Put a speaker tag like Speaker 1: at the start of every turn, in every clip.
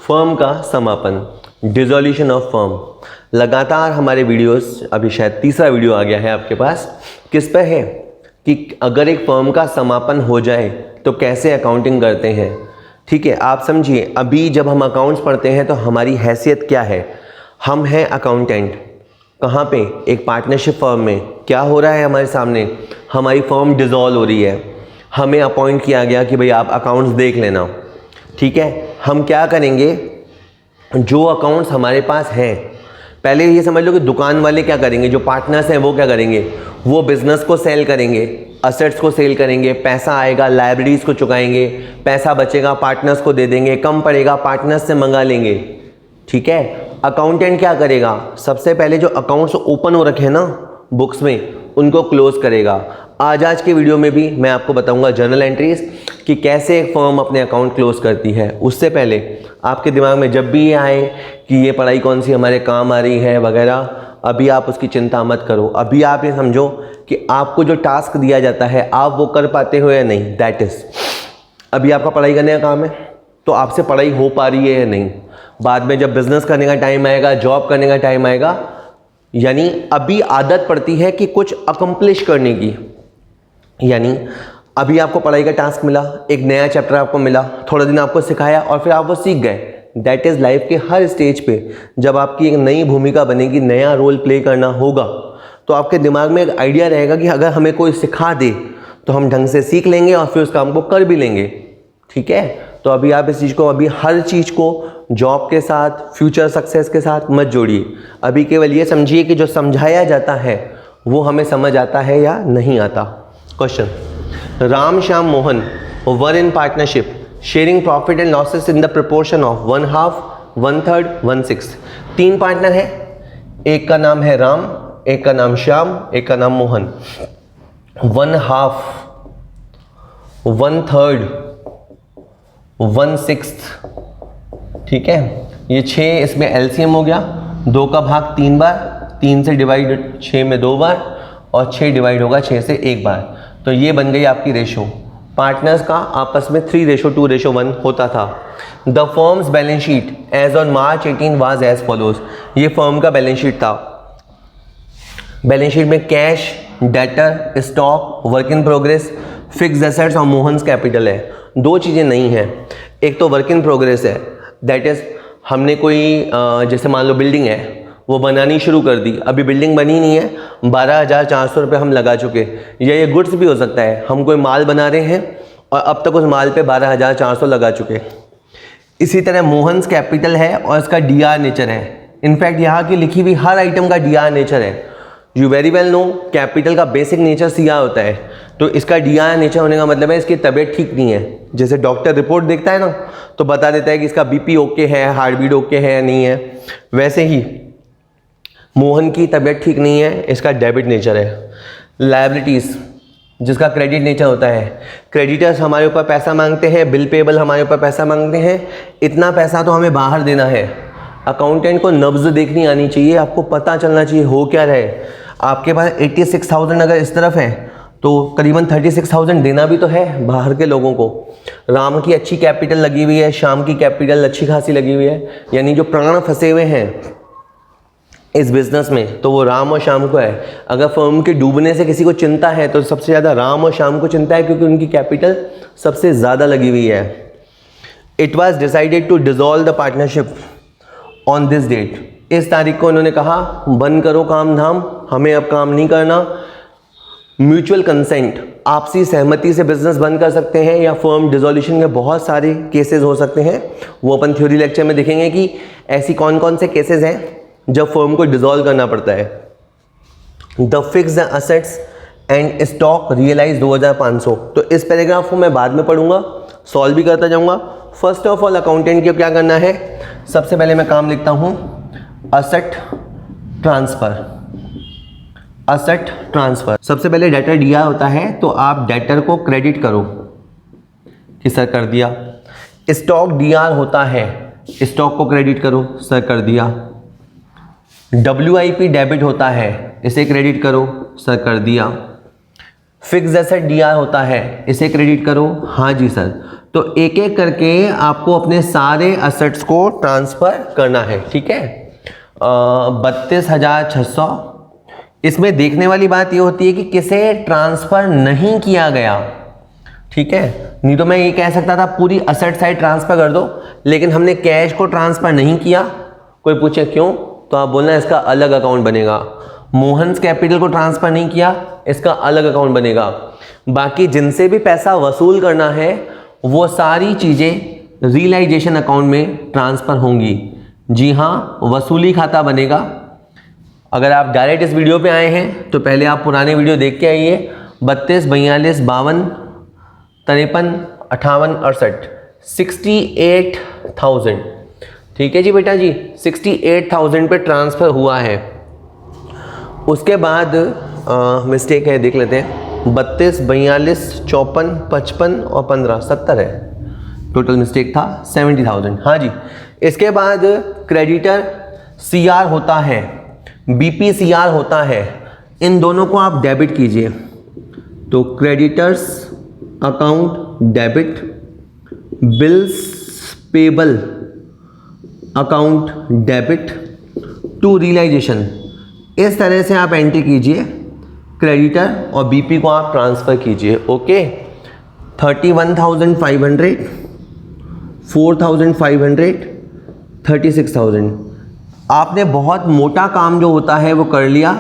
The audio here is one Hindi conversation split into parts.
Speaker 1: फर्म का समापन, डिसॉल्यूशन ऑफ फर्म। लगातार हमारे वीडियोस, अभी शायद तीसरा वीडियो आ गया है आपके पास, किस पे है कि अगर एक फर्म का समापन हो जाए तो कैसे अकाउंटिंग करते हैं। ठीक है, आप समझिए, अभी जब हम अकाउंट्स पढ़ते हैं तो हमारी हैसियत क्या है। हम हैं अकाउंटेंट, कहाँ पे, एक पार्टनरशिप फर्म में। क्या हो रहा है हमारे सामने, हमारी फर्म डिसॉल्व हो रही है, हमें अपॉइंट किया गया कि भाई आप अकाउंट्स देख लेना। ठीक है, हम क्या करेंगे, जो अकाउंट्स हमारे पास हैं, पहले ये समझ लो कि दुकान वाले क्या करेंगे, जो पार्टनर्स हैं वो क्या करेंगे, वो बिजनेस को सेल करेंगे, असेट्स को सेल करेंगे, पैसा आएगा लायबिलिटीज़ को चुकाएंगे, पैसा बचेगा पार्टनर्स को दे देंगे, कम पड़ेगा पार्टनर्स से मंगा लेंगे। ठीक है, अकाउंटेंट क्या करेगा, सबसे पहले जो अकाउंट्स ओपन हो रखे हैं ना बुक्स में, उनको क्लोज करेगा। आज के वीडियो में भी मैं आपको बताऊंगा जर्नल एंट्रीज कि कैसे एक फर्म अपने अकाउंट क्लोज करती है। उससे पहले आपके दिमाग में जब भी ये आए कि ये पढ़ाई कौन सी हमारे काम आ रही है वगैरह, अभी आप उसकी चिंता मत करो। अभी आप ये समझो कि आपको जो टास्क दिया जाता है आप वो कर पाते हो या नहीं, दैट इज़ अभी आपका पढ़ाई करने का काम है तो आपसे पढ़ाई हो पा रही है या नहीं। बाद में जब बिजनेस करने का टाइम आएगा, जॉब करने का टाइम आएगा, यानी अभी आदत पड़ती है कि कुछ अकम्प्लिश करने की। यानी अभी आपको पढ़ाई का टास्क मिला, एक नया चैप्टर आपको मिला, थोड़ा दिन आपको सिखाया और फिर आप वो सीख गए। दैट इज़ लाइफ के हर स्टेज पे जब आपकी एक नई भूमिका बनेगी, नया रोल प्ले करना होगा, तो आपके दिमाग में एक आइडिया रहेगा कि अगर हमें कोई सिखा दे तो हम ढंग से सीख लेंगे और फिर उस काम को कर भी लेंगे। ठीक है, तो अभी आप इस चीज़ को, अभी हर चीज़ को जॉब के साथ, फ्यूचर सक्सेस के साथ मत जोड़िए। अभी केवल ये समझिए कि जो समझाया जाता है वो हमें समझ आता है या नहीं आता। Question, Ram Shyam Mohan were in partnership sharing profit and losses in the proportion of 1/2, 1/3, 1/6। 3 partner है, एक का नाम है राम, एक का नाम श्याम, एक का नाम मोहन। 1/2, 1/3, 1/6। ठीक है, ये 6, इसमें एलसीएम हो गया, 2 का भाग 3 बार, 3 से डिवाइड 6 में 2 बार और 6 डिवाइड होगा 6 से 1 बार। तो ये बन गई आपकी रेशो। पार्टनर्स का आपस में 3:2:1 होता था। The firms balance sheet as on March 18 was as follows. ये फर्म का बैलेंस शीट था। बैलेंस शीट में cash, debtor, stock, work in progress, fixed assets और मोहन्स कैपिटल है। 2 चीज़ें नहीं हैं, एक तो वर्क इन प्रोग्रेस है, दैट इज़ हमने कोई जैसे मान लो बिल्डिंग है, वो बनानी शुरू कर दी, अभी बिल्डिंग बनी नहीं है, 12,400 रुपये हम लगा चुके। या ये गुड्स भी हो सकता है, हम कोई माल बना रहे हैं और अब तक उस माल पे 12,400 लगा चुके। इसी तरह मोहन्स कैपिटल है और इसका डीआर नेचर है। इनफैक्ट यहाँ की लिखी हुई हर आइटम का डीआर नेचर है। You very well know capital का बेसिक नेचर सीआर होता है, तो इसका डीआर नेचर होने का मतलब है इसकी तबीयत ठीक नहीं है। जैसे डॉक्टर रिपोर्ट देखता है ना तो बता देता है कि इसका बीपी ओके है, हार्ट बीट ओके है या नहीं है, वैसे ही मोहन की तबीयत ठीक नहीं है, इसका डेबिट नेचर है। लायबिलिटीज़, जिसका क्रेडिट नेचर होता है, क्रेडिटर्स हमारे ऊपर पैसा मांगते हैं, बिल पेबल हमारे ऊपर पैसा मांगते हैं, इतना पैसा तो हमें बाहर देना है। अकाउंटेंट को नब्ज़ देखनी आनी चाहिए, आपको पता चलना चाहिए हो क्या रहे। आपके पास 86,000 अगर इस तरफ है तो करीबन 36,000 देना भी तो है बाहर के लोगों को। राम की अच्छी कैपिटल लगी हुई है, श्याम की कैपिटल अच्छी खासी लगी हुई है, यानी जो प्राण फंसे हुए हैं इस बिजनेस में तो वो राम और श्याम को है। अगर फर्म के डूबने से किसी को चिंता है तो सबसे ज़्यादा राम और श्याम को चिंता है, क्योंकि उनकी कैपिटल सबसे ज़्यादा लगी हुई है। It was decided to dissolve the partnership on this date. इस तारीख को उन्होंने कहा बंद करो काम धाम, हमें अब काम नहीं करना। म्यूचुअल कंसेंट, आपसी सहमति से बिजनेस बंद कर सकते हैं या फर्म डिसोल्यूशन के बहुत सारे केसेस हो सकते हैं। वो अपन थ्योरी लेक्चर में देखेंगे कि ऐसी कौन कौन से केसेस हैं जब फर्म को डिसॉल्व करना पड़ता है। The fixed assets and stock realise 2,500। तो इस पैराग्राफ को मैं बाद में पढ़ूंगा, सॉल्व भी करता जाऊंगा। फर्स्ट ऑफ ऑल अकाउंटेंट को क्या करना है, सबसे पहले मैं काम लिखता हूं असेट ट्रांसफर। असेट ट्रांसफर, सबसे पहले डेटर दिया होता है तो आप डेटर को क्रेडिट करो कि सर कर दिया। स्टॉक डीआर होता है, स्टॉक को क्रेडिट करो, सर कर दिया। WIP डेबिट होता है, इसे क्रेडिट करो, सर कर दिया। फिक्स्ड एसेट डीआर होता है, इसे क्रेडिट करो, हाँ जी सर। तो एक एक करके आपको अपने सारे असेट्स को ट्रांसफ़र करना है, ठीक है। 32,600। इसमें देखने वाली बात ये होती है कि किसे ट्रांसफ़र नहीं किया गया, ठीक है। नहीं तो मैं ये कह सकता था पूरी असेट साइड ट्रांसफ़र कर दो, लेकिन हमने कैश को ट्रांसफ़र नहीं किया। कोई पूछे क्यों, तो आप बोलना इसका अलग अकाउंट बनेगा। मोहन्स कैपिटल को ट्रांसफ़र नहीं किया, इसका अलग अकाउंट बनेगा। बाकी जिनसे भी पैसा वसूल करना है वो सारी चीज़ें रियलाइजेशन अकाउंट में ट्रांसफ़र होंगी। जी हाँ, वसूली खाता बनेगा। अगर आप डायरेक्ट इस वीडियो पे आए हैं तो पहले आप पुराने वीडियो देख के आइए। 32, 42, 52, 53, 58, 68, 68,000, ठीक है जी बेटा जी, 68,000 पे ट्रांसफ़र हुआ है। उसके बाद मिस्टेक है, देख लेते हैं। 32, 42, 54, 55 और 15, 70 है टोटल, मिस्टेक था 70,000। हाँ जी। इसके बाद क्रेडिटर CR होता है, BPCR होता है, इन दोनों को आप डेबिट कीजिए। तो creditors account debit, bills payable account debit to realisation, इस तरह से आप एंट्री कीजिए। क्रेडिटर और बीपी को आप ट्रांसफ़र कीजिए। ओके, 31,500, 4,500, 36,000। आपने बहुत मोटा काम जो होता है वो कर लिया।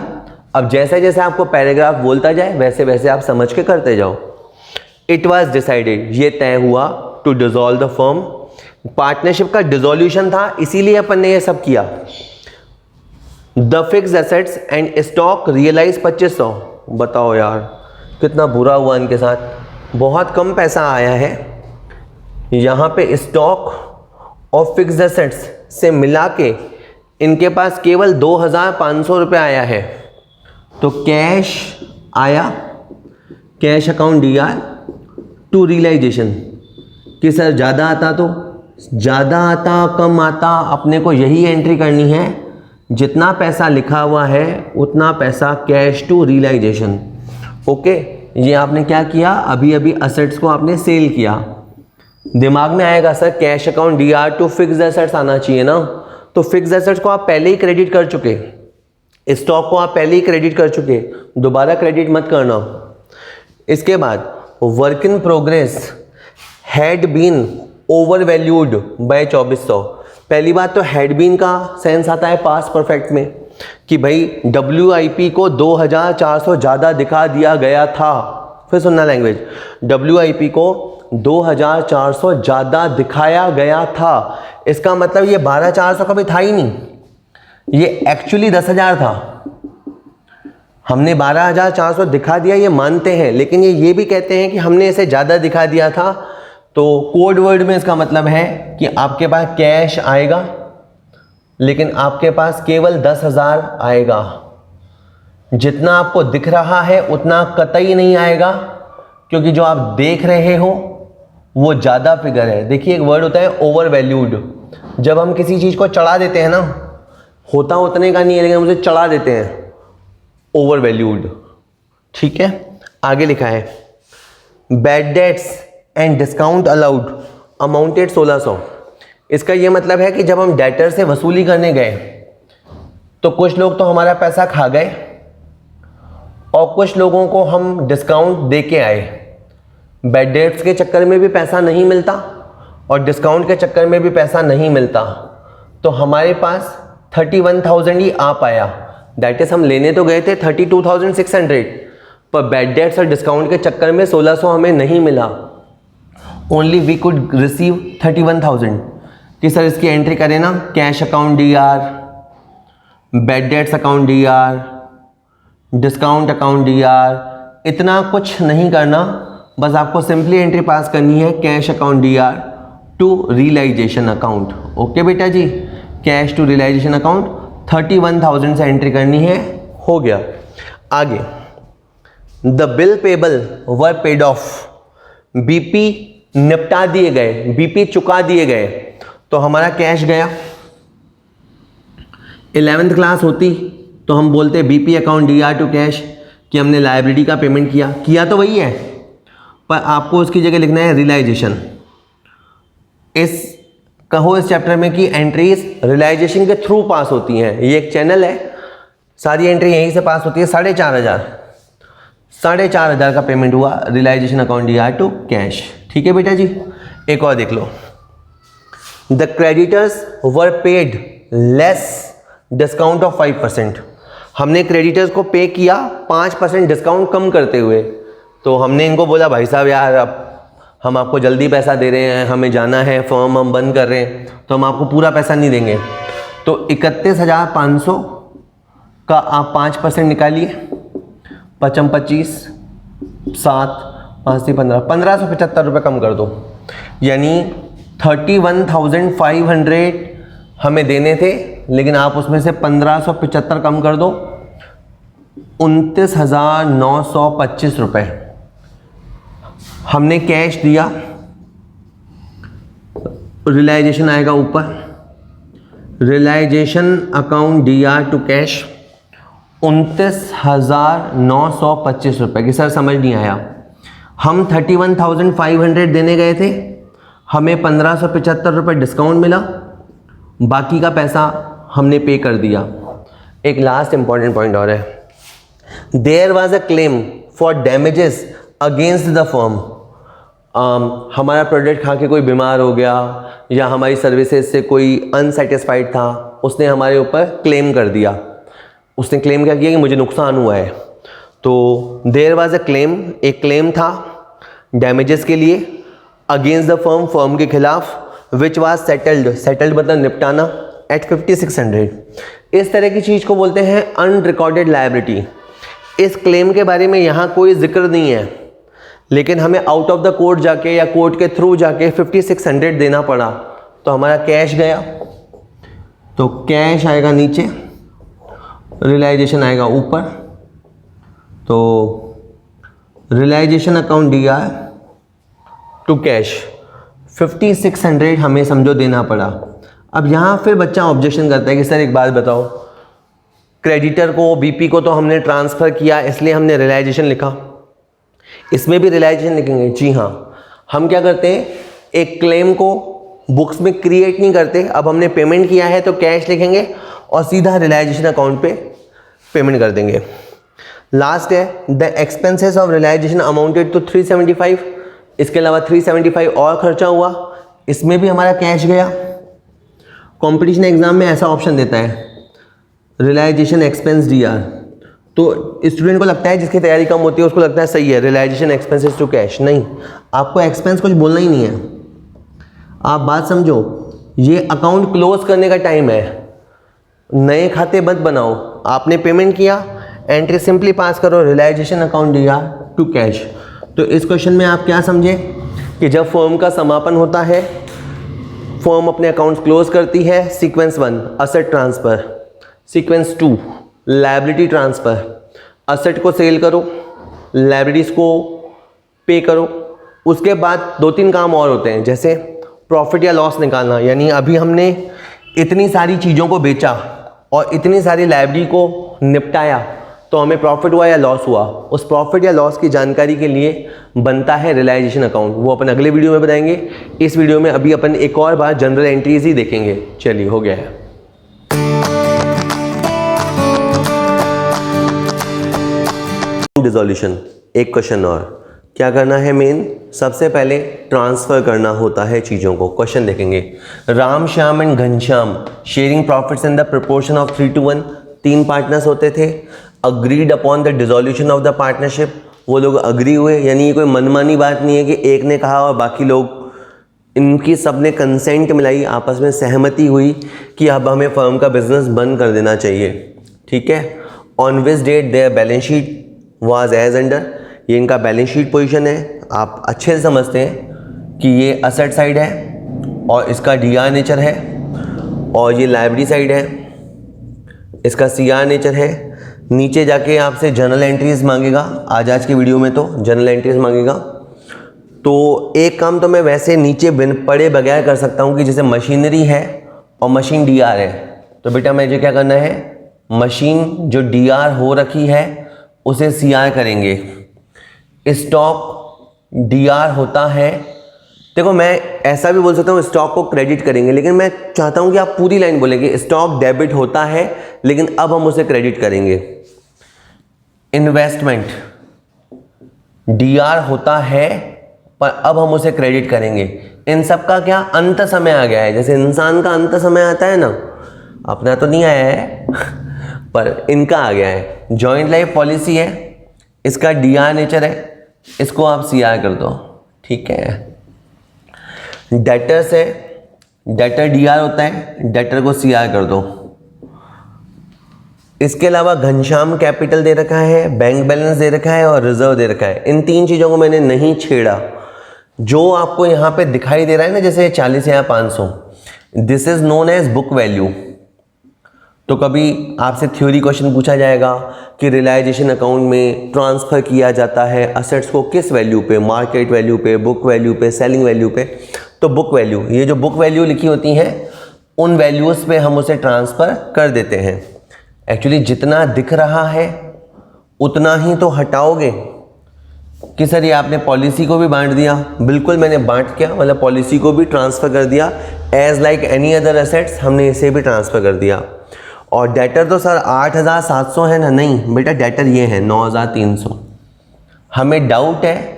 Speaker 1: अब जैसे जैसे आपको पैराग्राफ बोलता जाए वैसे वैसे आप समझ के करते जाओ। इट वॉज डिसाइडेड, ये तय हुआ, to dissolve the firm. Partnership का डिसोल्यूशन था, इसीलिए अपन ने ये सब किया। The fix assets and stock realise 2500। बताओ यार कितना बुरा हुआ इनके साथ, बहुत कम पैसा आया है। यहाँ पे स्टॉक और फिक्स एसेट्स से मिला के इनके पास केवल 2,500 रुपये आया है। तो कैश आया, cash account DR to realisation कि सर ज़्यादा आता तो ज़्यादा आता, कम आता, अपने को यही एंट्री करनी है। जितना पैसा लिखा हुआ है उतना पैसा कैश टू रियलाइजेशन। ओके, ये आपने क्या किया, अभी अभी असेट्स को आपने सेल किया। दिमाग में आएगा sir cash account DR to fix assets आना चाहिए ना, तो फिक्स एसेट्स को आप पहले ही क्रेडिट कर चुके, स्टॉक को आप पहले ही क्रेडिट कर चुके, दोबारा क्रेडिट मत करना। इसके बाद work in progress had been over valued by 2400। पहली बात तो हैड बीन का सेंस आता है पास्ट परफेक्ट में कि भाई WIP को 2,400 ज़्यादा दिखा दिया गया था। फिर सुनना लैंग्वेज, WIP को 2,400 ज़्यादा दिखाया गया था। इसका मतलब ये 12,400 कभी था ही नहीं, ये एक्चुअली 10,000 था। हमने 12,400 दिखा दिया, ये मानते हैं, लेकिन ये भी कहते हैं कि हमने इसे ज़्यादा दिखा दिया था। तो कोड वर्ड में इसका मतलब है कि आपके पास कैश आएगा लेकिन आपके पास केवल 10,000 आएगा। जितना आपको दिख रहा है उतना कतई नहीं आएगा, क्योंकि जो आप देख रहे हो वो ज़्यादा फिगर है। देखिए एक वर्ड होता है ओवर वैल्यूड। जब हम किसी चीज़ को चढ़ा देते हैं ना, होता उतने का नहीं है लेकिन हम उसे चढ़ा देते हैं, ओवर वैल्यूड। ठीक है, आगे लिखा है bad debts and discount allowed amounted 1600। इसका ये मतलब है कि जब हम डेटर से वसूली करने गए तो कुछ लोग तो हमारा पैसा खा गए और कुछ लोगों को हम डिस्काउंट दे के आए। बैड डेट्स के चक्कर में भी पैसा नहीं मिलता और डिस्काउंट के चक्कर में भी पैसा नहीं मिलता, तो हमारे पास 31,000 ही आ पाया। दैट इज हम लेने तो गए थे 32,600, पर बैड डेट्स और डिस्काउंट के चक्कर में 1600 हमें नहीं मिला। Only we could receive 31,000। कि सर इसकी एंट्री करें ना, cash account DR, bad debts account DR, discount account DR, इतना कुछ नहीं करना, बस आपको सिंपली एंट्री पास करनी है cash account DR to realisation account. Okay बेटा जी, कैश टू रियलाइजेशन अकाउंट 31,000 से एंट्री करनी है, हो गया। आगे the bill payable were paid off, BP निपटा दिए गए, BP चुका दिए गए, तो हमारा कैश गया। 11th क्लास होती तो हम बोलते BP account DR to cash कि हमने लायबिलिटी का पेमेंट किया तो वही है, पर आपको उसकी जगह लिखना है रियलाइजेशन। इस कहो इस चैप्टर में कि एंट्रीज रियलाइजेशन के थ्रू पास होती हैं। ये एक चैनल है, सारी एंट्री यहीं से पास होती है। 4,500 का पेमेंट हुआ realisation account DIR to cash. ठीक है बेटा जी। एक और देख लो, the creditors were paid less discount of 5%। हमने क्रेडिटर्स को पे किया 5% डिस्काउंट कम करते हुए। तो हमने इनको बोला भाई साहब यार अब हम आपको जल्दी पैसा दे रहे हैं, हमें जाना है, फॉर्म हम बंद कर रहे हैं, तो हम आपको पूरा पैसा नहीं देंगे। तो 31,500 का आप 5% निकालिए, 5 25 7 5 से 15 1,575 रुपये कम कर दो। यानी 31,500 हमें देने थे, लेकिन आप उसमें से 1,575 कम कर दो, 29,925 रुपये हमने कैश दिया। रियलाइजेशन आएगा ऊपर, realisation account DIR to cash 29,925 रुपये की। सर समझ नहीं आया, हम 31,500 देने गए थे, हमें 1,575 रुपये डिस्काउंट मिला, बाकी का पैसा हमने पे कर दिया। एक लास्ट इंपॉर्टेंट पॉइंट और है, there was a claim for damages against the firm. हमारा प्रोडक्ट खा के कोई बीमार हो गया या हमारी सर्विसेज से कोई अनसेटिस्फाइड था, उसने हमारे ऊपर क्लेम कर दिया। उसने क्लेम क्या किया कि मुझे नुकसान हुआ है। तो देयर वाज अ क्लेम, एक क्लेम था डैमेजेस के लिए अगेंस्ट द फर्म, फर्म के खिलाफ, विच वाज सेटल्ड, सेटल्ड मतलब निपटाना, एट 5,600। इस तरह की चीज़ को बोलते हैं अनरिकॉर्डेड लायबिलिटी। इस क्लेम के बारे में यहाँ कोई जिक्र नहीं है, लेकिन हमें आउट ऑफ द कोर्ट जाके या कोर्ट के थ्रू जाके 5,600 देना पड़ा, तो हमारा कैश गया। तो कैश आएगा नीचे, रियलाइजेशन आएगा ऊपर। तो realisation account DIR to cash 5,600 हमें समझो देना पड़ा। अब यहाँ फिर बच्चा ऑब्जेक्शन करता है कि सर एक बात बताओ, क्रेडिटर को BP को तो हमने ट्रांसफ़र किया इसलिए हमने रियलाइजेशन लिखा, इसमें भी रियलाइजेशन लिखेंगे? जी हाँ। हम क्या करते हैं, एक क्लेम को बुक्स में क्रिएट नहीं करते। अब हमने पेमेंट किया है तो कैश लिखेंगे और सीधा रियलाइजेशन अकाउंट पे पेमेंट कर देंगे। लास्ट है, the expenses of realisation amounted to 375। इसके अलावा 375 और खर्चा हुआ, इसमें भी हमारा कैश गया। कंपटीशन एग्जाम में ऐसा ऑप्शन देता है, रियलाइजेशन एक्सपेंस DIR। तो स्टूडेंट को लगता है, जिसकी तैयारी कम होती है उसको लगता है सही है रियलाइजेशन एक्सपेंसेस टू कैश। नहीं, आपको एक्सपेंस कुछ बोलना ही नहीं है। आप बात समझो, ये अकाउंट क्लोज करने का टाइम है, नए खाते मत बनाओ। आपने पेमेंट किया, एंट्री सिंपली पास करो, realisation account DIR to cash. तो इस क्वेश्चन में आप क्या समझे कि जब फर्म का समापन होता है, फर्म अपने अकाउंट्स क्लोज करती है, sequence 1 asset transfer, sequence 2 liability transfer, asset को सेल करो, लायबिलिटीज़ को पे करो। उसके बाद 2-3 काम और होते हैं, जैसे प्रॉफिट या लॉस निकालना। यानी अभी हमने इतनी सारी चीज़ों को बेचा और इतनी सारी लायबिलिटी को निपटाया, तो हमें प्रॉफिट हुआ या लॉस हुआ। उस प्रॉफिट या लॉस की जानकारी के लिए बनता है रियलाइजेशन अकाउंट। वो अपन अगले वीडियो में बताएंगे। इस वीडियो में अभी अपन एक और बार जनरल एंट्रीज ही देखेंगे। चलिए, हो गया है। डिसॉल्यूशन, एक क्वेश्चन और क्या करना है, मेन सबसे पहले ट्रांसफ़र करना होता है चीज़ों को। क्वेश्चन देखेंगे, Ram Shyam and Ghanshyam sharing profits in the proportion of 3:1। 3 partners होते थे, agreed upon the dissolution of the partnership. वो लोग अग्री हुए, यानी ये कोई मनमानी बात नहीं है कि एक ने कहा और बाकी लोग, इनकी सब ने कंसेंट मिलाई, आपस में सहमति हुई कि अब हमें फर्म का बिजनेस बंद कर देना चाहिए। ठीक है। On which date there balance sheet was as under, ये इनका बैलेंस शीट पोजीशन है। आप अच्छे से समझते हैं कि ये असेट साइड है और इसका DIR नेचर है, और ये लायबिलिटी साइड है, इसका CR नेचर है। नीचे जाके आपसे जनरल एंट्रीज मांगेगा, आज की वीडियो में तो जनरल एंट्रीज मांगेगा। तो एक काम तो मैं वैसे नीचे पड़े बगैर कर सकता हूँ कि जैसे मशीनरी है और मशीन DIR है, तो बेटा मुझे क्या करना है, मशीन जो DIR हो रखी है उसे CR करेंगे। स्टॉक DIR होता है। देखो मैं ऐसा भी बोल सकता हूँ स्टॉक को क्रेडिट करेंगे, लेकिन मैं चाहता हूँ कि आप पूरी लाइन बोलेंगे स्टॉक डेबिट होता है लेकिन अब हम उसे क्रेडिट करेंगे। इन्वेस्टमेंट डीआर होता है पर अब हम उसे क्रेडिट करेंगे। इन सब का क्या अंत समय आ गया है, जैसे इंसान का अंत समय आता है ना, अपना तो नहीं आया है पर इनका आ गया है। जॉइंट लाइफ पॉलिसी है, इसका डीआर नेचर है, इसको आप सीआर कर दो, ठीक है। डेटर्स है, डेटर डीआर होता है, डेटर को सीआर कर दो। इसके अलावा घनश्याम कैपिटल दे रखा है, बैंक बैलेंस दे रखा है और रिजर्व दे रखा है। इन तीन चीज़ों को मैंने नहीं छेड़ा। जो आपको यहाँ पे दिखाई दे रहा है ना, जैसे 40 या 500, this is known as book value. तो कभी आपसे थ्योरी क्वेश्चन पूछा जाएगा कि रियलाइजेशन अकाउंट में ट्रांसफ़र किया जाता है असेट्स को किस वैल्यू पे, मार्केट वैल्यू पे, बुक वैल्यू पे, सेलिंग वैल्यू पे। तो बुक वैल्यू, ये जो बुक वैल्यू लिखी होती हैं उन वैल्यूज़ पे हम उसे ट्रांसफ़र कर देते हैं। एक्चुअली जितना दिख रहा है उतना ही तो हटाओगे कि सर ये आपने पॉलिसी को भी बांट दिया। बिल्कुल मैंने बांट किया, मतलब पॉलिसी को भी ट्रांसफ़र कर दिया, as like any other assets हमने इसे भी ट्रांसफ़र कर दिया। और डेटर तो सर 8700 है ना, नहीं बेटा डेटर ये है 9300। हमें डाउट है,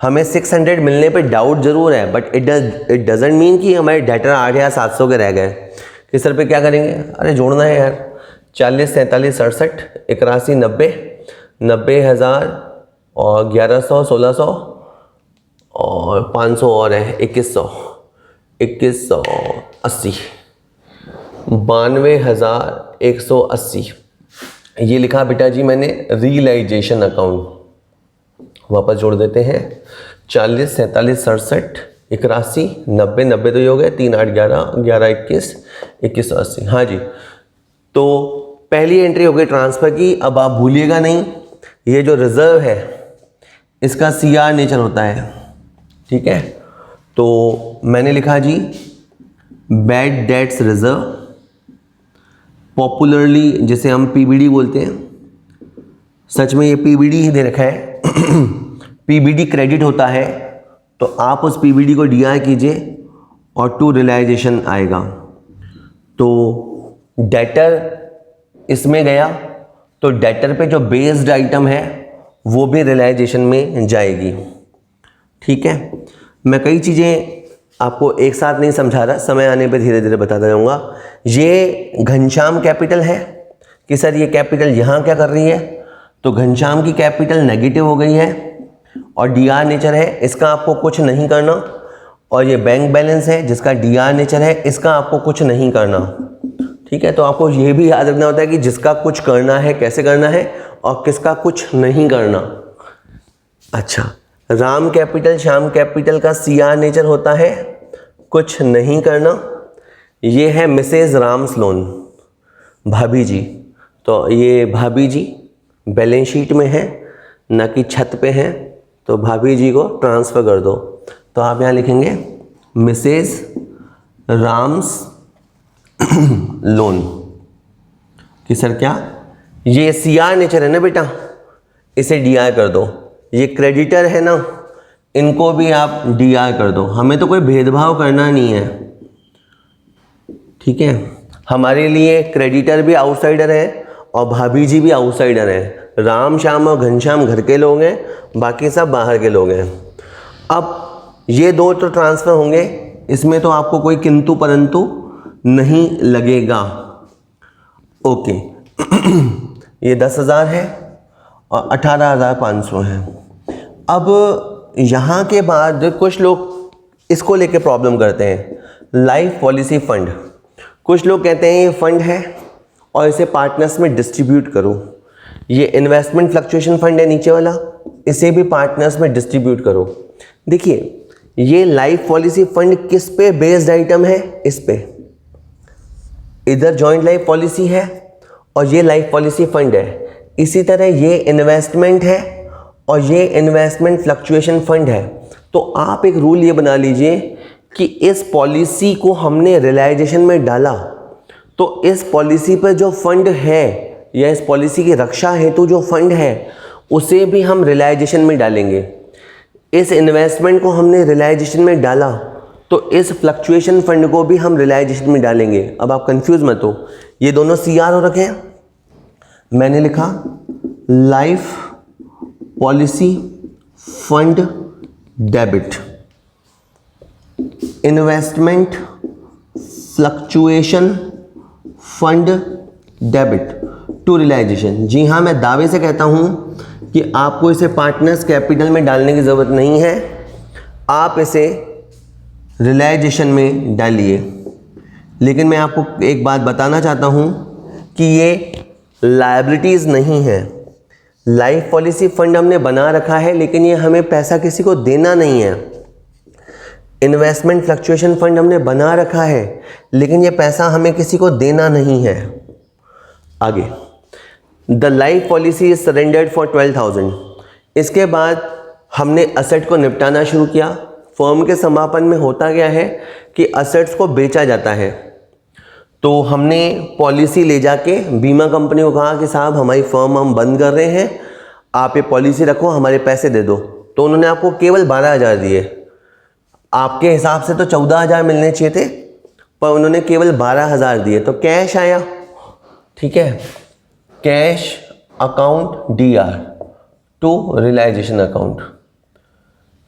Speaker 1: हमें 600 मिलने पे डाउट ज़रूर है, बट इट डजंट मीन कि हमारे डेटर 8700 के रह गए कि सर पे क्या करेंगे। अरे जोड़ना है यार, 40 47 67 81 90 90,000 और 1100 1600 और 500 और है 2100 2180 92,180। ये लिखा बेटा जी मैंने रियलाइजेशन अकाउंट। वापस जोड़ देते हैं, 40 47 67 81 90 90 तो ये हो गए, 3 8 11 11 21 2180। हाँ जी, तो पहली एंट्री हो गई ट्रांसफ़र की। अब आप भूलिएगा नहीं, ये जो रिजर्व है इसका सीआर नेचर होता है, ठीक है। तो मैंने लिखा जी बैड डेट्स रिजर्व, पॉपुलरली जिसे हम पीबीडी बोलते हैं, सच में ये पीबीडी ही दे रखा है पीबीडी क्रेडिट होता है, तो आप उस पीबीडी को डीआर कीजिए और टू रियलाइजेशन आएगा। तो डेटर इसमें गया तो डेटर पे जो बेस्ड आइटम है वो भी रियलाइजेशन में जाएगी, ठीक है। मैं कई चीज़ें आपको एक साथ नहीं समझा रहा, समय आने पे धीरे धीरे बताता जाऊँगा। ये घनश्याम कैपिटल है कि सर ये कैपिटल यहाँ क्या कर रही है, तो घनश्याम की कैपिटल नेगेटिव हो गई है और डीआर नेचर है, इसका आपको कुछ नहीं करना। और ये बैंक बैलेंस है जिसका डीआर नेचर है, इसका आपको कुछ नहीं करना, ठीक है। तो आपको ये भी याद रखना होता है कि जिसका कुछ करना है कैसे करना है और किसका कुछ नहीं करना। अच्छा, राम कैपिटल श्याम कैपिटल का सीआर नेचर होता है कुछ नहीं करना। ये है मिसेज राम्स लोन, भाभी जी। तो ये भाभी जी बैलेंस शीट में है ना कि छत पे है, तो भाभी जी को ट्रांसफ़र कर दो। तो आप यहाँ लिखेंगे मिसेज राम्स लोन कि सर क्या, ये सीआर नेचर है ना बेटा, इसे डीआर कर दो। ये क्रेडिटर है ना, इनको भी आप डीआर कर दो। हमें तो कोई भेदभाव करना नहीं है, ठीक है। हमारे लिए क्रेडिटर भी आउटसाइडर है और भाभी जी भी आउटसाइडर है। राम श्याम और घनश्याम घर के लोग हैं, बाकी सब बाहर के लोग हैं। अब ये दो तो ट्रांसफ़र होंगे, इसमें तो आपको कोई किंतु परंतु नहीं लगेगा, ओके। ये 10,000 है और 18,500 है। अब यहाँ के बाद कुछ लोग इसको लेके प्रॉब्लम करते हैं, लाइफ पॉलिसी फंड। कुछ लोग कहते हैं ये फंड है और इसे पार्टनर्स में डिस्ट्रीब्यूट करो। ये इन्वेस्टमेंट फ्लक्चुएशन फंड है नीचे वाला, इसे भी पार्टनर्स में डिस्ट्रीब्यूट करो। देखिए ये लाइफ पॉलिसी फंड किस पे बेस्ड आइटम है, इस पे। इधर जॉइंट लाइफ पॉलिसी है और ये लाइफ पॉलिसी फंड है। इसी तरह ये इन्वेस्टमेंट है और ये इन्वेस्टमेंट फ्लक्चुएशन फंड है। तो आप एक रूल ये बना लीजिए कि इस पॉलिसी को हमने रियलाइजेशन में डाला, तो इस पॉलिसी पर जो फंड है या इस पॉलिसी की रक्षा हेतु जो फंड है उसे भी हम रियलाइजेशन में डालेंगे। इस इन्वेस्टमेंट को हमने रियलाइजेशन में डाला तो इस फ्लक्चुएशन फंड को भी हम रियलाइजेशन में डालेंगे। अब आप कंफ्यूज मत हो, ये दोनों CR हो रखे हैं, मैंने लिखा life policy fund debit, investment fluctuation fund debit to realisation. जी हाँ, मैं दावे से कहता हूं कि आपको इसे पार्टनर्स कैपिटल में डालने की ज़रूरत नहीं है, आप इसे रियलाइजेशन में डालिए। लेकिन मैं आपको एक बात बताना चाहता हूं कि ये लायबिलिटीज़ नहीं है। लाइफ पॉलिसी फंड हमने बना रखा है, लेकिन ये हमें पैसा किसी को देना नहीं है। इन्वेस्टमेंट फ्लक्चुएशन फंड हमने बना रखा है, लेकिन ये पैसा हमें किसी को देना नहीं है। आगे, the life policy is surrendered for 12,000। इसके बाद हमने असेट को निपटाना शुरू किया। फर्म के समापन में होता क्या है कि असेट्स को बेचा जाता है। तो हमने पॉलिसी ले जाके बीमा कंपनी को कहा कि साहब हमारी फर्म हम बंद कर रहे हैं, आप ये पॉलिसी रखो, हमारे पैसे दे दो। तो उन्होंने आपको केवल 12,000 दिए। आपके हिसाब से तो 14,000 मिलने चाहिए थे, पर उन्होंने केवल 12,000 दिए। तो कैश आया, ठीक है, cash account DR to realisation account.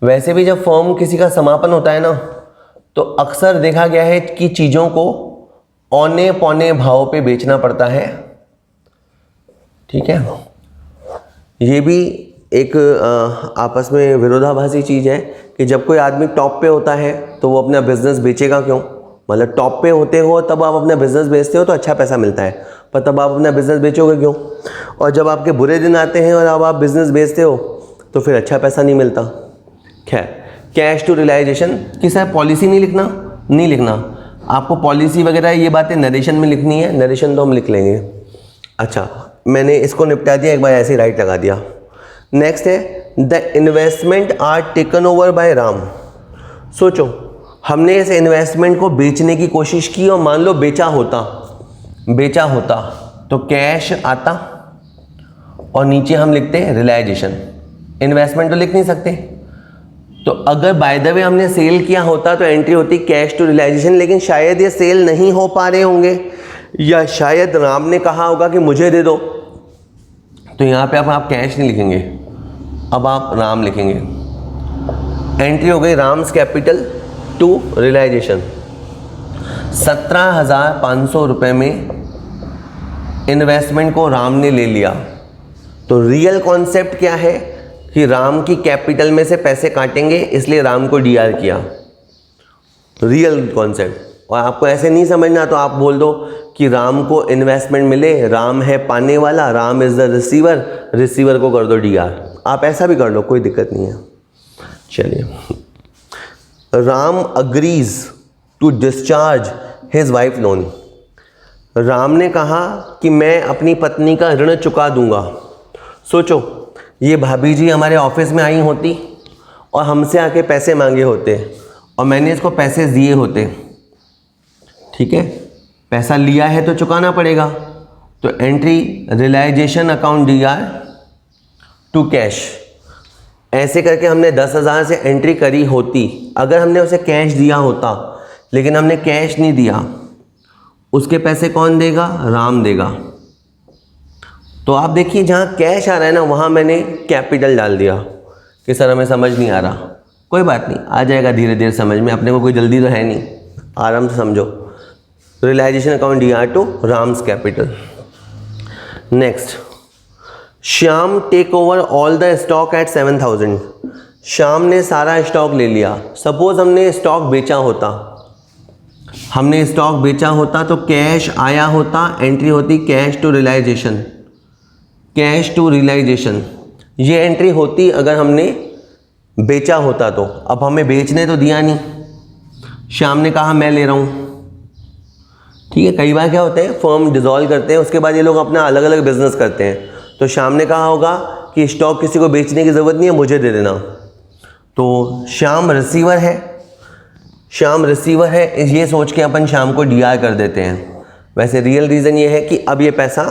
Speaker 1: वैसे भी जब फर्म किसी का समापन होता है ना, तो अक्सर देखा गया है कि चीज़ों को औने पौने भाव पे बेचना पड़ता है, ठीक है। ये भी एक आपस में विरोधाभासी चीज़ है कि जब कोई आदमी टॉप पे होता है तो वो अपना बिजनेस बेचेगा क्यों? मतलब टॉप पे होते हो तब आप अपना बिजनेस बेचते हो तो अच्छा पैसा मिलता है, पर तब आप अपना बिजनेस बेचोगे क्यों? और जब आपके बुरे दिन आते हैं और अब आप बिजनेस बेचते हो तो फिर अच्छा पैसा नहीं मिलता। खैर, कैश टू रियलाइजेशन कि सर पॉलिसी नहीं लिखना, नहीं लिखना, आपको पॉलिसी वगैरह ये बातें नरेशन में लिखनी है, नरेशन तो हम लिख लेंगे। अच्छा, मैंने इसको निपटा दिया, एक बार ऐसे ही राइट लगा दिया। नेक्स्ट है the investment are taken over by Ram. सोचो, हमने इस इन्वेस्टमेंट को बेचने की कोशिश की और मान लो बेचा होता तो कैश आता और नीचे हम लिखते हैं रियलाइजेशन। इन्वेस्टमेंट तो लिख नहीं सकते, तो अगर बाय द वे हमने सेल किया होता तो एंट्री होती कैश टू रियलाइजेशन। लेकिन शायद ये सेल नहीं हो पा रहे होंगे, या शायद राम ने कहा होगा कि मुझे दे दो, तो यहाँ पे आप कैश नहीं लिखेंगे, अब आप राम लिखेंगे। एंट्री हो गई राम्स कैपिटल टू रियलाइजेशन। 17,500 रुपये में इन्वेस्टमेंट को राम ने ले लिया। तो रियल कॉन्सेप्ट क्या है कि राम की कैपिटल में से पैसे काटेंगे, इसलिए राम को DR किया, रियल कॉन्सेप्ट। और आपको ऐसे नहीं समझना तो आप बोल दो कि राम को इन्वेस्टमेंट मिले, राम है पाने वाला, Ram is the receiver, receiver को कर दो DR। आप ऐसा भी कर लो, कोई दिक्कत नहीं है। चलिए, Ram agrees to discharge his wife loan. Ram ने कहा कि मैं अपनी पत्नी का ऋण चुका दूंगा। सोचो, ये भाभी जी हमारे ऑफिस में आई होती और हमसे आके पैसे मांगे होते और मैंने इसको पैसे दिए होते, ठीक है, पैसा लिया है तो चुकाना पड़ेगा। तो entry realisation account DR to cash. ऐसे करके हमने 10,000 से एंट्री करी होती। अगर हमने उसे कैश दिया होता, लेकिन हमने कैश नहीं दिया, उसके पैसे कौन देगा? राम देगा। तो आप देखिए, जहाँ कैश आ रहा है ना, वहाँ मैंने कैपिटल डाल दिया कि सर हमें समझ नहीं आ रहा। कोई बात नहीं, आ जाएगा धीरे धीरे समझ में, अपने को कोई जल्दी तो है नहीं, आराम से समझो। Realisation account DR to Ram's capital. Next, Shyam take over all the stock at 7,000। Shyam ने सारा स्टॉक ले लिया। सपोज हमने स्टॉक बेचा होता, तो कैश आया होता, एंट्री होती cash to realisation, cash to realisation. ये एंट्री होती अगर हमने बेचा होता तो। अब हमें बेचने तो दिया नहीं, श्याम ने कहा मैं ले रहा हूँ, ठीक है। कई बार क्या होते हैं, फर्म डिसॉल्व करते हैं, उसके बाद ये लोग अपना अलग अलग बिजनेस करते हैं। तो श्याम ने कहा होगा कि स्टॉक किसी को बेचने की ज़रूरत नहीं है, मुझे दे देना। तो श्याम रिसीवर है, ये सोच के अपन श्याम को DR कर देते हैं। वैसे रियल रीज़न ये है कि अब ये पैसा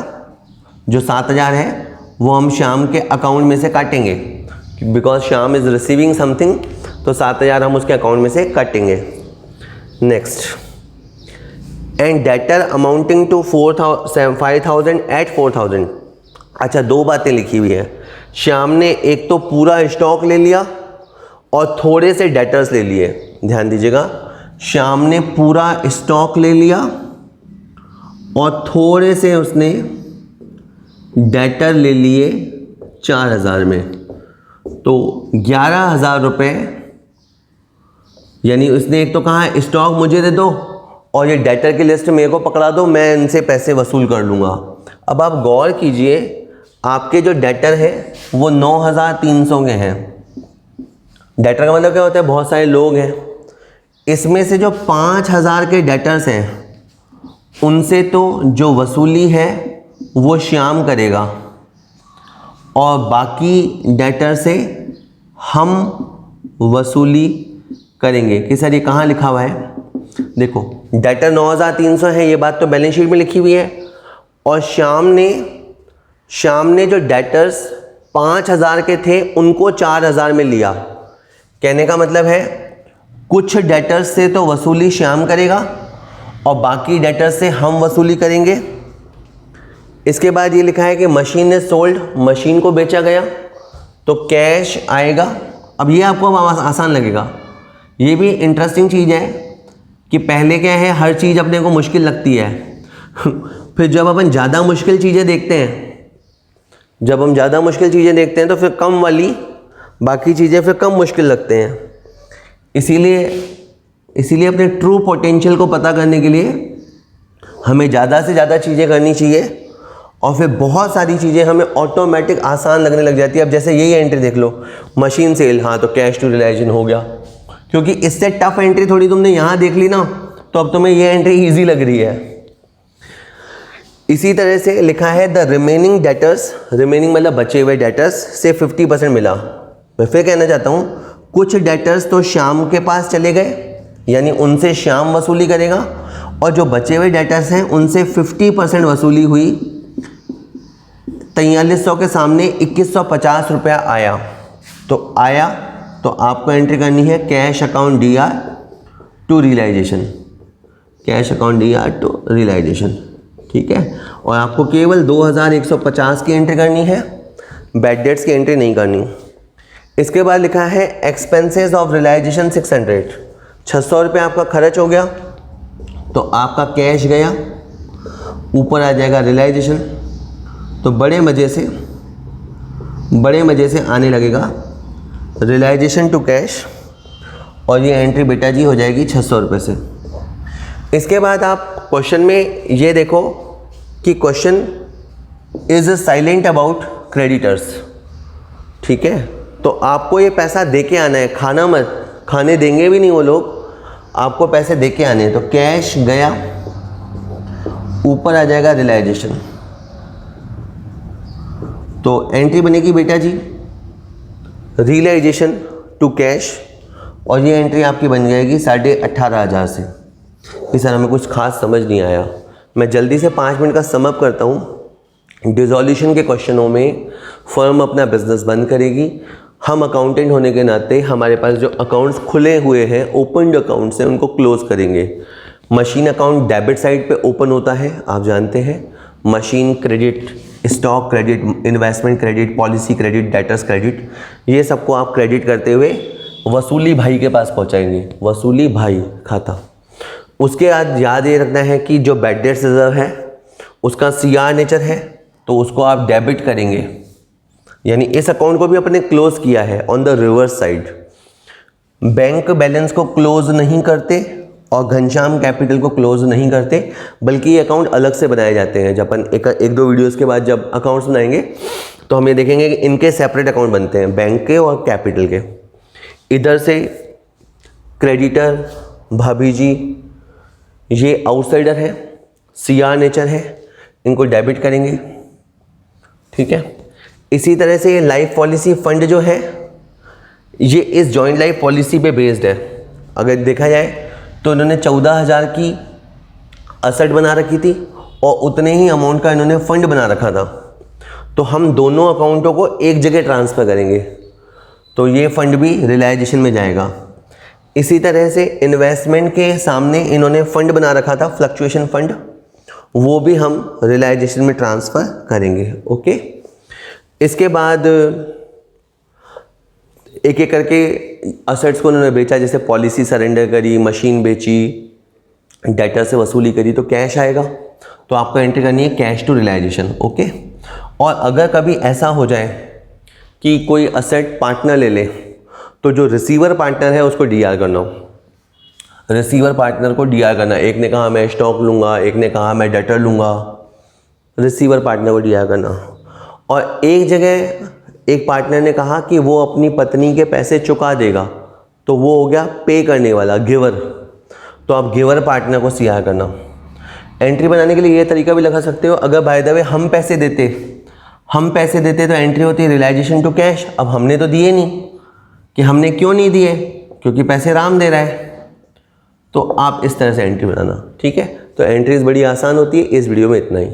Speaker 1: जो 7,000 है वो हम श्याम के अकाउंट में से काटेंगे, because Shyam is receiving something, तो 7,000 हम उसके अकाउंट में से काटेंगे। Next, and debtor amounting to 5,000 at 4,000। अच्छा, दो बातें लिखी हुई हैं। श्याम ने एक तो पूरा स्टॉक ले लिया और थोड़े से डेटर्स ले लिए। ध्यान दीजिएगा, श्याम ने पूरा स्टॉक ले लिया और थोड़े से उसने डेटर ले लिए 4,000 में, तो 11,000 रुपये। यानी उसने एक तो कहा स्टॉक मुझे दे दो और ये डेटर की लिस्ट मेरे को पकड़ा दो, मैं इनसे पैसे वसूल कर लूँगा। अब आप गौर कीजिए, आपके जो डेटर है वो 9,300 के हैं। डेटर का मतलब क्या होता है, बहुत सारे लोग हैं। इसमें से जो 5,000 के डेटर्स हैं उनसे तो जो वसूली है वो श्याम करेगा और बाकी डेटर से हम वसूली करेंगे। कि सर ये कहाँ लिखा हुआ है? देखो, डेटर 9,300 है, ये बात तो बैलेंस शीट में लिखी हुई है। और श्याम ने जो डेटर्स 5,000 के थे उनको 4,000 में लिया। कहने का मतलब है कुछ डेटर्स से तो वसूली श्याम करेगा और बाकी डेटर्स से हम वसूली करेंगे। इसके बाद ये लिखा है कि मशीन ने सोल्ड, मशीन को बेचा गया, तो कैश आएगा। अब ये आपको आसान लगेगा। ये भी इंटरेस्टिंग चीज़ है कि पहले क्या है, हर चीज़ अपने को मुश्किल लगती है फिर जब अपन ज़्यादा मुश्किल चीज़ें देखते हैं, तो फिर कम वाली बाकी चीज़ें फिर कम मुश्किल लगते हैं। इसीलिए अपने ट्रू पोटेंशियल को पता करने के लिए हमें ज़्यादा से ज़्यादा चीज़ें करनी चाहिए और फिर बहुत सारी चीज़ें हमें ऑटोमेटिक आसान लगने लग जाती है। अब जैसे यही एंट्री देख लो, मशीन सेल, हाँ तो कैश टू रियलाइजेशन हो गया, क्योंकि इससे टफ एंट्री थोड़ी तुमने यहाँ देख ली ना, तो अब तुम्हें ये एंट्री ईजी लग रही है। इसी तरह से लिखा है द रिमेनिंग डेटर्स, रिमेनिंग मतलब बचे हुए डेटर्स से 50% मिला। मैं फिर कहना चाहता हूँ, कुछ डेटर्स तो श्याम के पास चले गए, यानी उनसे श्याम वसूली करेगा, और जो बचे हुए डेटर्स हैं उनसे 50% वसूली हुई। 4300 के सामने 2150 रुपया आया, तो आपको एंट्री करनी है cash account DR to realisation, cash account DR to realisation, ठीक है। और आपको केवल 2150 की एंट्री करनी है, बैड डेट्स की एंट्री नहीं करनी। इसके बाद लिखा है एक्सपेंसेस ऑफ रियलाइजेशन 600 रुपये आपका खर्च हो गया, तो आपका कैश गया, ऊपर आ जाएगा रियलाइजेशन। तो बड़े मज़े से आने लगेगा रियलाइजेशन टू कैश, और ये एंट्री बेटा जी हो जाएगी 600 रुपये से। इसके बाद आप क्वेश्चन में ये देखो कि question is silent about creditors, ठीक है। तो आपको ये पैसा दे के आना है, खाना मत, खाने देंगे भी नहीं वो लोग, आपको पैसे दे के आने हैं। तो कैश गया, ऊपर आ जाएगा रियलाइजेशन, तो एंट्री बनेगी बेटा जी रियलाइजेशन टू कैश, और ये एंट्री आपकी बन जाएगी 18,500 से। कि सर हमें कुछ खास समझ नहीं आया, मैं जल्दी से 5 मिनट का समअप करता हूँ। डिसॉल्यूशन के क्वेश्चनों में फर्म अपना बिजनेस बंद करेगी, हम अकाउंटेंट होने के नाते हमारे पास जो अकाउंट्स खुले हुए हैं, ओपनड अकाउंट्स हैं, उनको क्लोज करेंगे। मशीन अकाउंट डेबिट साइड पे ओपन होता है, आप जानते हैं। Machine credit, stock credit, investment credit, policy credit, debtors credit, ये सबको आप क्रेडिट करते हुए वसूली भाई के पास पहुंचाएंगे, वसूली भाई खाता। उसके बाद याद ये रखना है कि जो बैड डेट्स रिजर्व है उसका CR नेचर है, तो उसको आप डेबिट करेंगे, यानी इस अकाउंट को भी अपने क्लोज किया है on the reverse side. Bank balance को क्लोज नहीं करते और घनश्याम कैपिटल को क्लोज नहीं करते, बल्कि ये अकाउंट अलग से बनाए जाते हैं। जब अपन एक दो वीडियोस के बाद जब अकाउंट्स बनाएंगे तो हम ये देखेंगे कि इनके सेपरेट अकाउंट बनते हैं, बैंक के और कैपिटल के। इधर से क्रेडिटर भाभी जी, ये आउटसाइडर है, CR नेचर है, इनको डेबिट करेंगे, ठीक है। इसी तरह से ये लाइफ पॉलिसी फंड जो है ये इस जॉइंट लाइफ पॉलिसी पे बेस्ड है। अगर देखा जाए तो इन्होंने 14,000 की असेट बना रखी थी और उतने ही अमाउंट का इन्होंने फंड बना रखा था, तो हम दोनों अकाउंटों को एक जगह ट्रांसफ़र करेंगे, तो ये फंड भी रियलाइजेशन में जाएगा। इसी तरह से इन्वेस्टमेंट के सामने इन्होंने फंड बना रखा था, फ्लक्चुएशन फंड, वो भी हम रियलाइजेशन में ट्रांसफ़र करेंगे। ओके, इसके बाद एक एक करके असेट्स को उन्होंने बेचा, जैसे पॉलिसी सरेंडर करी, मशीन बेची, डेटर से वसूली करी, तो कैश आएगा। तो आपको एंट्री करनी है कैश टू रियलाइजेशन। ओके, और अगर कभी ऐसा हो जाए कि कोई असेट पार्टनर ले ले, तो जो रिसीवर पार्टनर है उसको डीआर करना हो, रिसीवर पार्टनर को डीआर करना। एक ने कहा मैं स्टॉक लूँगा, एक ने कहा मैं डेटर लूँगा, रिसीवर पार्टनर को डीआर करना। और एक जगह एक पार्टनर ने कहा कि वो अपनी पत्नी के पैसे चुका देगा, तो वो हो गया पे करने वाला, गिवर। तो आप गिवर पार्टनर को सीआर करना। एंट्री बनाने के लिए ये तरीका भी लगा सकते हो, अगर बाय द वे हम पैसे देते तो एंट्री होती है रियलाइजेशन टू कैश। अब हमने तो दिए नहीं, कि हमने क्यों नहीं दिए, क्योंकि पैसे राम दे रहा है। तो आप इस तरह से एंट्री बनाना। ठीक है, तो एंट्रीज बड़ी आसान होती है। इस वीडियो में इतना ही।